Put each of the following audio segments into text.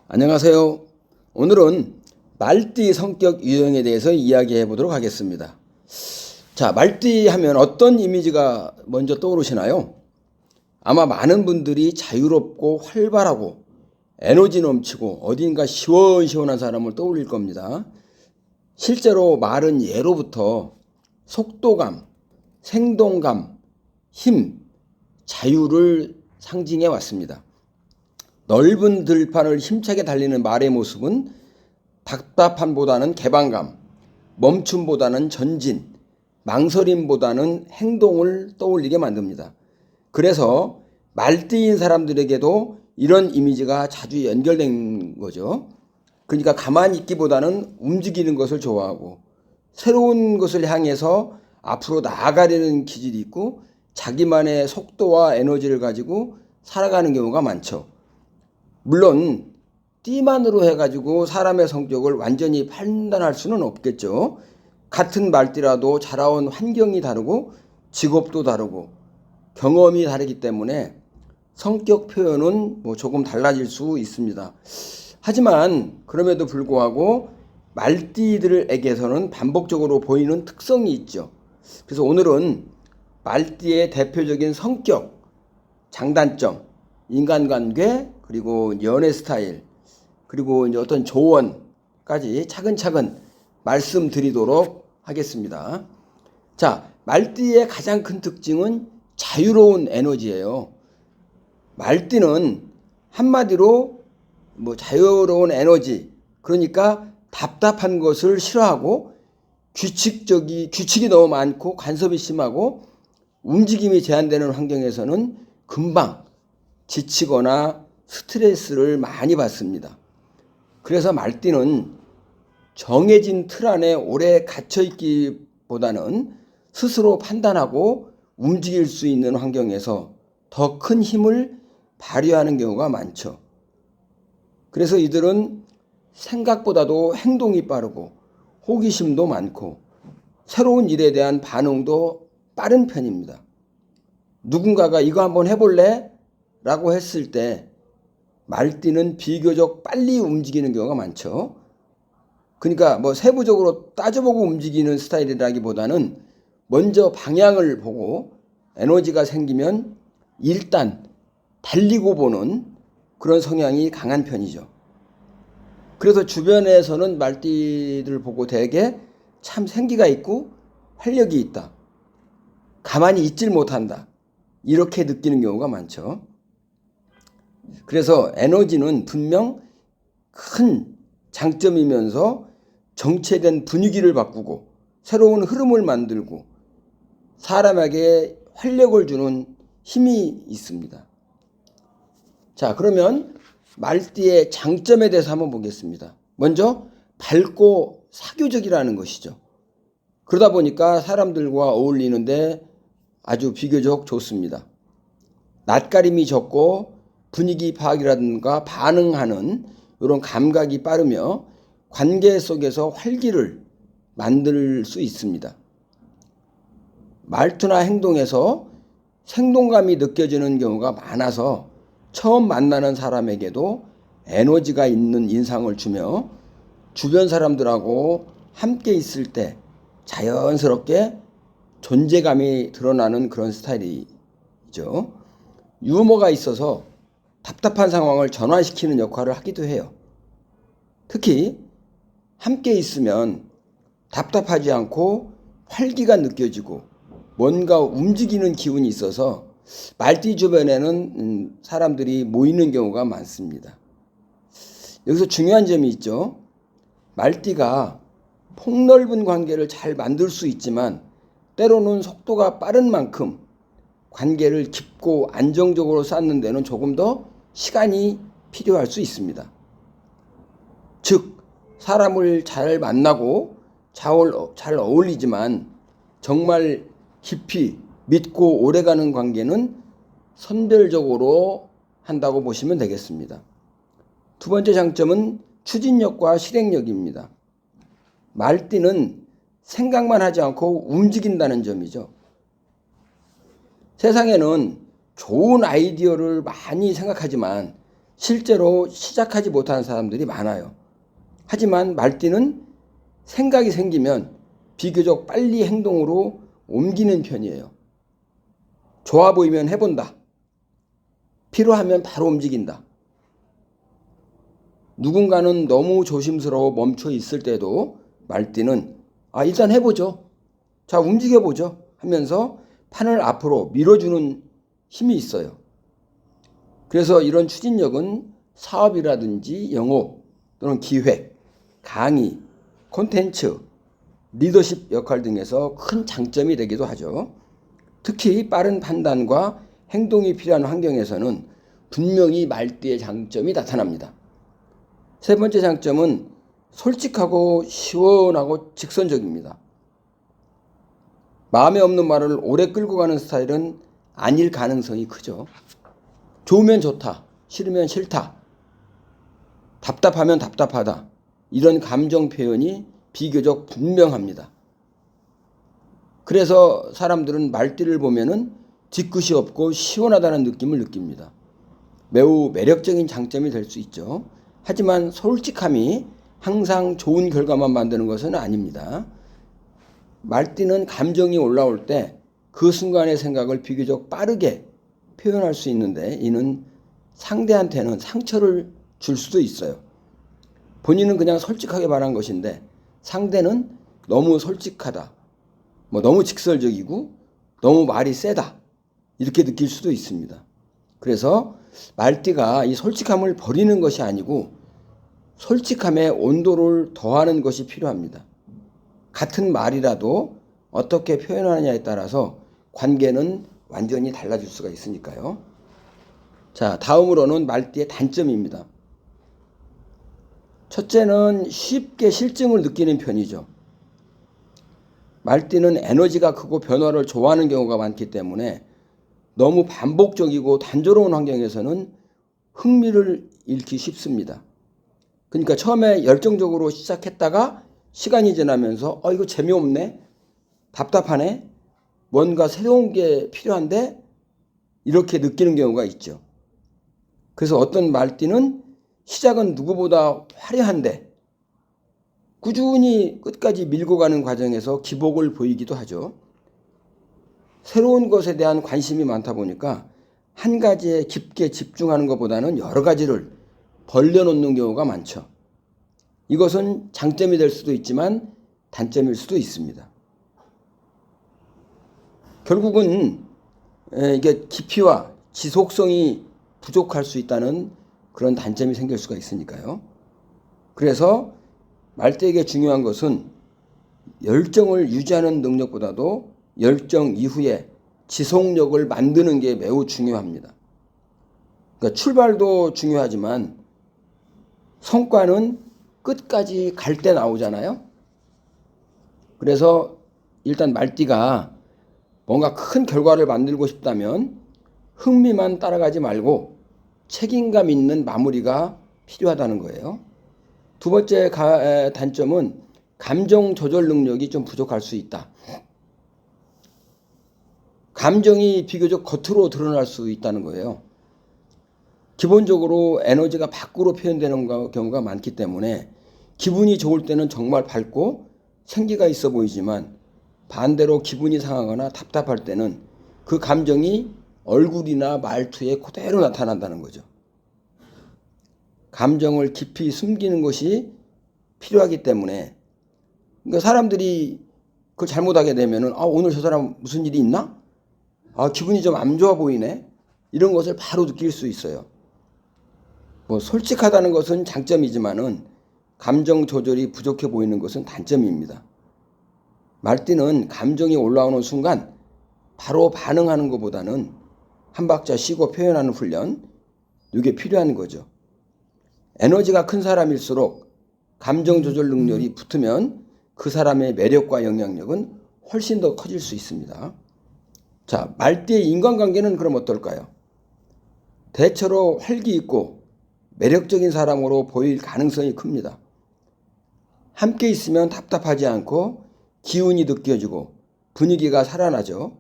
안녕하세요. 오늘은 말띠 성격 유형에 대해서 이야기해 보도록 하겠습니다. 자, 말띠 하면 어떤 이미지가 먼저 떠오르시나요? 아마 많은 분들이 자유롭고 활발하고 에너지 넘치고 어딘가 시원시원한 사람을 떠올릴 겁니다. 실제로 말은 예로부터 속도감, 생동감, 힘, 자유를 상징해 왔습니다. 넓은 들판을 힘차게 달리는 말의 모습은 답답함보다는 개방감, 멈춤보다는 전진, 망설임보다는 행동을 떠올리게 만듭니다. 그래서 말띠인 사람들에게도 이런 이미지가 자주 연결된 거죠. 그러니까 가만히 있기보다는 움직이는 것을 좋아하고 새로운 것을 향해서 앞으로 나아가려는 기질이 있고 자기만의 속도와 에너지를 가지고 살아가는 경우가 많죠. 물론 띠만으로 해가지고 사람의 성격을 완전히 판단할 수는 없겠죠. 같은 말띠라도 자라온 환경이 다르고 직업도 다르고 경험이 다르기 때문에 성격 표현은 조금 달라질 수 있습니다. 하지만 그럼에도 불구하고 말띠들에게서는 반복적으로 보이는 특성이 있죠. 그래서 오늘은 말띠의 대표적인 성격, 장단점, 인간관계, 그리고 연애 스타일, 그리고 이제 어떤 조언까지 차근차근 말씀드리도록 하겠습니다. 자, 말띠의 가장 큰 특징은 자유로운 에너지예요. 말띠는 한마디로 자유로운 에너지, 그러니까 답답한 것을 싫어하고 규칙이 너무 많고 간섭이 심하고 움직임이 제한되는 환경에서는 금방 지치거나 스트레스를 많이 받습니다. 그래서 말띠는 정해진 틀 안에 오래 갇혀있기보다는 스스로 판단하고 움직일 수 있는 환경에서 더 큰 힘을 발휘하는 경우가 많죠. 그래서 이들은 생각보다도 행동이 빠르고 호기심도 많고 새로운 일에 대한 반응도 빠른 편입니다. 누군가가 이거 한번 해볼래? 라고 했을 때 말띠는 비교적 빨리 움직이는 경우가 많죠. 그러니까 세부적으로 따져보고 움직이는 스타일이라기보다는 먼저 방향을 보고 에너지가 생기면 일단 달리고 보는 그런 성향이 강한 편이죠. 그래서 주변에서는 말띠들 보고 되게 참 생기가 있고 활력이 있다, 가만히 있질 못한다, 이렇게 느끼는 경우가 많죠. 그래서 에너지는 분명 큰 장점이면서 정체된 분위기를 바꾸고 새로운 흐름을 만들고 사람에게 활력을 주는 힘이 있습니다. 자, 그러면 말띠의 장점에 대해서 한번 보겠습니다. 먼저 밝고 사교적이라는 것이죠. 그러다 보니까 사람들과 어울리는데 아주 비교적 좋습니다. 낯가림이 적고 분위기 파악이라든가 반응하는 이런 감각이 빠르며 관계 속에서 활기를 만들 수 있습니다. 말투나 행동에서 생동감이 느껴지는 경우가 많아서 처음 만나는 사람에게도 에너지가 있는 인상을 주며 주변 사람들하고 함께 있을 때 자연스럽게 존재감이 드러나는 그런 스타일이죠. 유머가 있어서 답답한 상황을 전환시키는 역할을 하기도 해요. 특히 함께 있으면 답답하지 않고 활기가 느껴지고 뭔가 움직이는 기운이 있어서 말띠 주변에는 사람들이 모이는 경우가 많습니다. 여기서 중요한 점이 있죠. 말띠가 폭넓은 관계를 잘 만들 수 있지만 때로는 속도가 빠른 만큼 관계를 깊고 안정적으로 쌓는 데는 조금 더 시간이 필요할 수 있습니다. 즉, 사람을 잘 만나고 잘 어울리지만 정말 깊이 믿고 오래가는 관계는 선별적으로 한다고 보시면 되겠습니다. 두 번째 장점은 추진력과 실행력입니다. 말띠는 생각만 하지 않고 움직인다는 점이죠. 세상에는 좋은 아이디어를 많이 생각하지만 실제로 시작하지 못하는 사람들이 많아요. 하지만 말띠는 생각이 생기면 비교적 빨리 행동으로 옮기는 편이에요. 좋아 보이면 해본다. 필요하면 바로 움직인다. 누군가는 너무 조심스러워 멈춰 있을 때도 말띠는 일단 해보죠. 자, 움직여보죠 하면서 판을 앞으로 밀어주는 힘이 있어요. 그래서 이런 추진력은 사업이라든지 영업 또는 기획, 강의, 콘텐츠, 리더십 역할 등에서 큰 장점이 되기도 하죠. 특히 빠른 판단과 행동이 필요한 환경에서는 분명히 말띠의 장점이 나타납니다. 세 번째 장점은 솔직하고 시원하고 직선적입니다. 마음에 없는 말을 오래 끌고 가는 스타일은 아닐 가능성이 크죠. 좋으면 좋다, 싫으면 싫다, 답답하면 답답하다, 이런 감정 표현이 비교적 분명합니다. 그래서 사람들은 말띠를 보면은 뒤끝이 없고 시원하다는 느낌을 느낍니다. 매우 매력적인 장점이 될 수 있죠. 하지만 솔직함이 항상 좋은 결과만 만드는 것은 아닙니다. 말띠는 감정이 올라올 때 그 순간의 생각을 비교적 빠르게 표현할 수 있는데 이는 상대한테는 상처를 줄 수도 있어요. 본인은 그냥 솔직하게 말한 것인데 상대는 너무 솔직하다, 너무 직설적이고 너무 말이 세다 이렇게 느낄 수도 있습니다. 그래서 말띠가 이 솔직함을 버리는 것이 아니고 솔직함에 온도를 더하는 것이 필요합니다. 같은 말이라도 어떻게 표현하느냐에 따라서 관계는 완전히 달라질 수가 있으니까요. 자, 다음으로는 말띠의 단점입니다. 첫째는 쉽게 실증을 느끼는 편이죠. 말띠는 에너지가 크고 변화를 좋아하는 경우가 많기 때문에 너무 반복적이고 단조로운 환경에서는 흥미를 잃기 쉽습니다. 그러니까 처음에 열정적으로 시작했다가 시간이 지나면서 이거 재미없네, 답답하네, 뭔가 새로운 게 필요한데 이렇게 느끼는 경우가 있죠. 그래서 어떤 말띠는 시작은 누구보다 화려한데 꾸준히 끝까지 밀고 가는 과정에서 기복을 보이기도 하죠. 새로운 것에 대한 관심이 많다 보니까 한 가지에 깊게 집중하는 것보다는 여러 가지를 벌려놓는 경우가 많죠. 이것은 장점이 될 수도 있지만 단점일 수도 있습니다. 결국은 이게 깊이와 지속성이 부족할 수 있다는 그런 단점이 생길 수가 있으니까요. 그래서 말띠에게 중요한 것은 열정을 유지하는 능력보다도 열정 이후에 지속력을 만드는 게 매우 중요합니다. 그러니까 출발도 중요하지만 성과는 끝까지 갈 때 나오잖아요. 그래서 일단 말띠가 뭔가 큰 결과를 만들고 싶다면 흥미만 따라가지 말고 책임감 있는 마무리가 필요하다는 거예요. 두 번째 단점은 감정 조절 능력이 좀 부족할 수 있다. 감정이 비교적 겉으로 드러날 수 있다는 거예요. 기본적으로 에너지가 밖으로 표현되는 경우가 많기 때문에 기분이 좋을 때는 정말 밝고 생기가 있어 보이지만 반대로 기분이 상하거나 답답할 때는 그 감정이 얼굴이나 말투에 그대로 나타난다는 거죠. 감정을 깊이 숨기는 것이 필요하기 때문에 그러니까 사람들이 그걸 잘못하게 되면은 오늘 저 사람 무슨 일이 있나? 기분이 좀 안 좋아 보이네. 이런 것을 바로 느낄 수 있어요. 솔직하다는 것은 장점이지만은 감정 조절이 부족해 보이는 것은 단점입니다. 말띠는 감정이 올라오는 순간 바로 반응하는 것보다는 한 박자 쉬고 표현하는 훈련, 이게 필요한 거죠. 에너지가 큰 사람일수록 감정 조절 능력이 붙으면 그 사람의 매력과 영향력은 훨씬 더 커질 수 있습니다. 자, 말띠의 인간관계는 그럼 어떨까요? 대체로 활기 있고 매력적인 사람으로 보일 가능성이 큽니다. 함께 있으면 답답하지 않고 기운이 느껴지고 분위기가 살아나죠.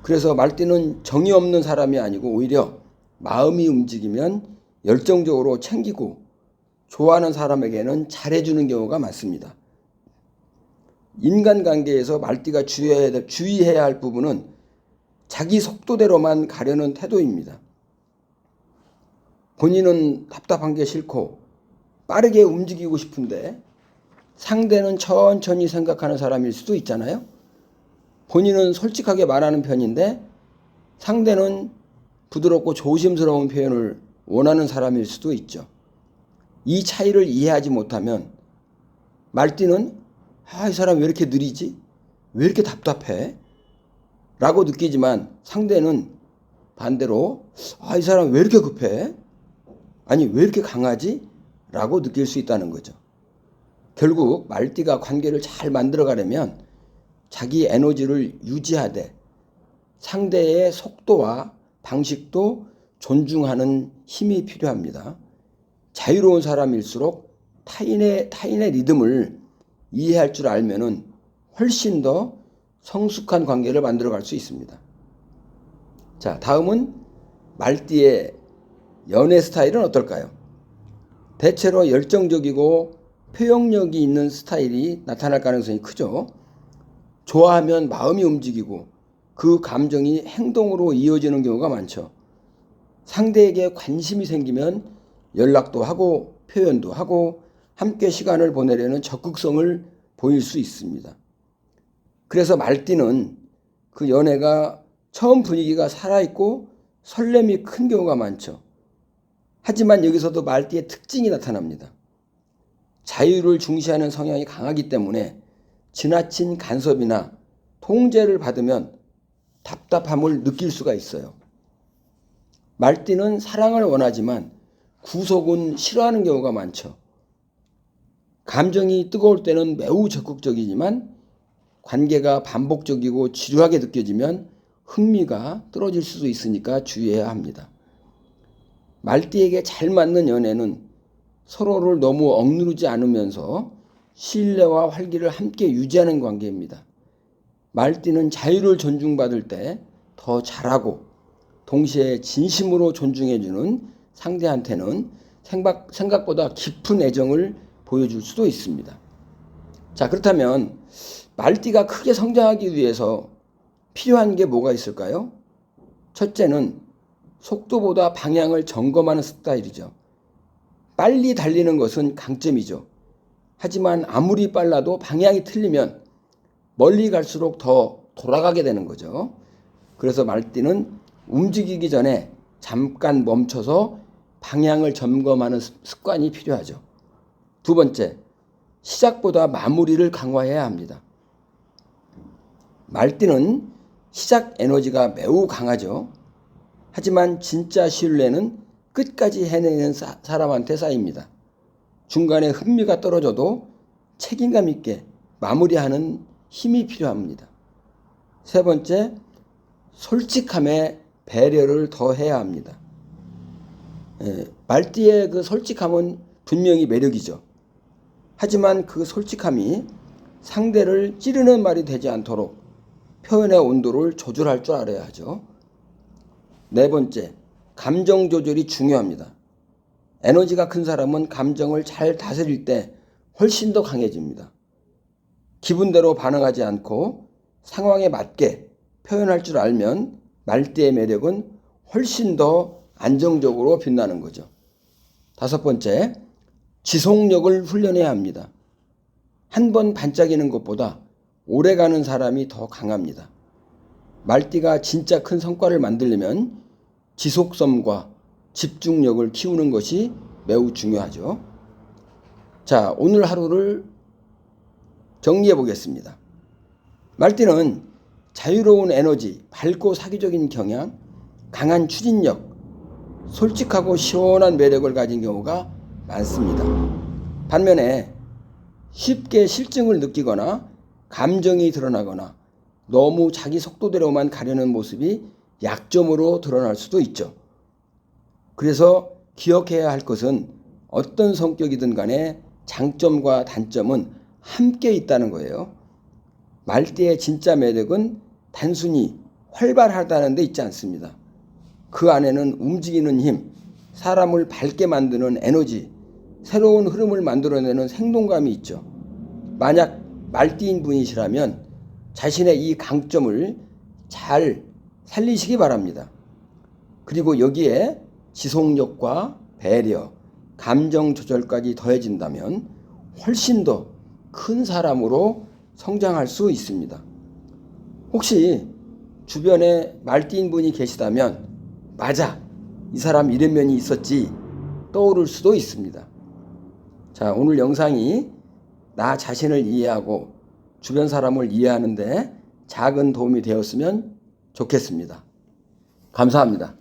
그래서 말띠는 정이 없는 사람이 아니고 오히려 마음이 움직이면 열정적으로 챙기고 좋아하는 사람에게는 잘해주는 경우가 많습니다. 인간관계에서 말띠가 주의해야 할 부분은 자기 속도대로만 가려는 태도입니다. 본인은 답답한 게 싫고 빠르게 움직이고 싶은데 상대는 천천히 생각하는 사람일 수도 있잖아요. 본인은 솔직하게 말하는 편인데 상대는 부드럽고 조심스러운 표현을 원하는 사람일 수도 있죠. 이 차이를 이해하지 못하면 말띠는 이 사람 왜 이렇게 느리지? 왜 이렇게 답답해? 라고 느끼지만 상대는 반대로 이 사람 왜 이렇게 급해? 아니 왜 이렇게 강하지? 라고 느낄 수 있다는 거죠. 결국 말띠가 관계를 잘 만들어가려면 자기 에너지를 유지하되 상대의 속도와 방식도 존중하는 힘이 필요합니다. 자유로운 사람일수록 타인의 리듬을 이해할 줄 알면은 훨씬 더 성숙한 관계를 만들어갈 수 있습니다. 자, 다음은 말띠의 연애 스타일은 어떨까요? 대체로 열정적이고 표현력이 있는 스타일이 나타날 가능성이 크죠. 좋아하면 마음이 움직이고 그 감정이 행동으로 이어지는 경우가 많죠. 상대에게 관심이 생기면 연락도 하고 표현도 하고 함께 시간을 보내려는 적극성을 보일 수 있습니다. 그래서 말띠는 그 연애가 처음 분위기가 살아있고 설렘이 큰 경우가 많죠. 하지만 여기서도 말띠의 특징이 나타납니다. 자유를 중시하는 성향이 강하기 때문에 지나친 간섭이나 통제를 받으면 답답함을 느낄 수가 있어요. 말띠는 사랑을 원하지만 구속은 싫어하는 경우가 많죠. 감정이 뜨거울 때는 매우 적극적이지만 관계가 반복적이고 지루하게 느껴지면 흥미가 떨어질 수도 있으니까 주의해야 합니다. 말띠에게 잘 맞는 연애는 서로를 너무 억누르지 않으면서 신뢰와 활기를 함께 유지하는 관계입니다. 말띠는 자유를 존중받을 때 더 잘하고 동시에 진심으로 존중해주는 상대한테는 생각보다 깊은 애정을 보여줄 수도 있습니다. 자, 그렇다면 말띠가 크게 성장하기 위해서 필요한 게 뭐가 있을까요? 첫째는 속도보다 방향을 점검하는 스타일이죠. 빨리 달리는 것은 강점이죠. 하지만 아무리 빨라도 방향이 틀리면 멀리 갈수록 더 돌아가게 되는 거죠. 그래서 말띠는 움직이기 전에 잠깐 멈춰서 방향을 점검하는 습관이 필요하죠. 두 번째, 시작보다 마무리를 강화해야 합니다. 말띠는 시작 에너지가 매우 강하죠. 하지만 진짜 신뢰는 끝까지 해내는 사람한테 쌓입니다. 중간에 흥미가 떨어져도 책임감 있게 마무리하는 힘이 필요합니다. 세 번째, 솔직함에 배려를 더해야 합니다. 말띠의 그 솔직함은 분명히 매력이죠. 하지만 그 솔직함이 상대를 찌르는 말이 되지 않도록 표현의 온도를 조절할 줄 알아야 하죠. 네 번째, 감정 조절이 중요합니다. 에너지가 큰 사람은 감정을 잘 다스릴 때 훨씬 더 강해집니다. 기분대로 반응하지 않고 상황에 맞게 표현할 줄 알면 말띠의 매력은 훨씬 더 안정적으로 빛나는 거죠. 다섯 번째, 지속력을 훈련해야 합니다. 한 번 반짝이는 것보다 오래가는 사람이 더 강합니다. 말띠가 진짜 큰 성과를 만들려면 지속성과 집중력을 키우는 것이 매우 중요하죠. 자, 오늘 하루를 정리해 보겠습니다. 말띠는 자유로운 에너지, 밝고 사기적인 경향, 강한 추진력, 솔직하고 시원한 매력을 가진 경우가 많습니다. 반면에 쉽게 실증을 느끼거나 감정이 드러나거나 너무 자기 속도대로만 가려는 모습이 약점으로 드러날 수도 있죠. 그래서 기억해야 할 것은 어떤 성격이든 간에 장점과 단점은 함께 있다는 거예요. 말띠의 진짜 매력은 단순히 활발하다는 데 있지 않습니다. 그 안에는 움직이는 힘, 사람을 밝게 만드는 에너지, 새로운 흐름을 만들어내는 생동감이 있죠. 만약 말띠인 분이시라면 자신의 이 강점을 잘 살리시기 바랍니다. 그리고 여기에 지속력과 배려, 감정 조절까지 더해진다면 훨씬 더 큰 사람으로 성장할 수 있습니다. 혹시 주변에 말띠인 분이 계시다면 맞아, 이 사람 이런 면이 있었지 떠오를 수도 있습니다. 자, 오늘 영상이 나 자신을 이해하고 주변 사람을 이해하는데 작은 도움이 되었으면 좋겠습니다. 감사합니다.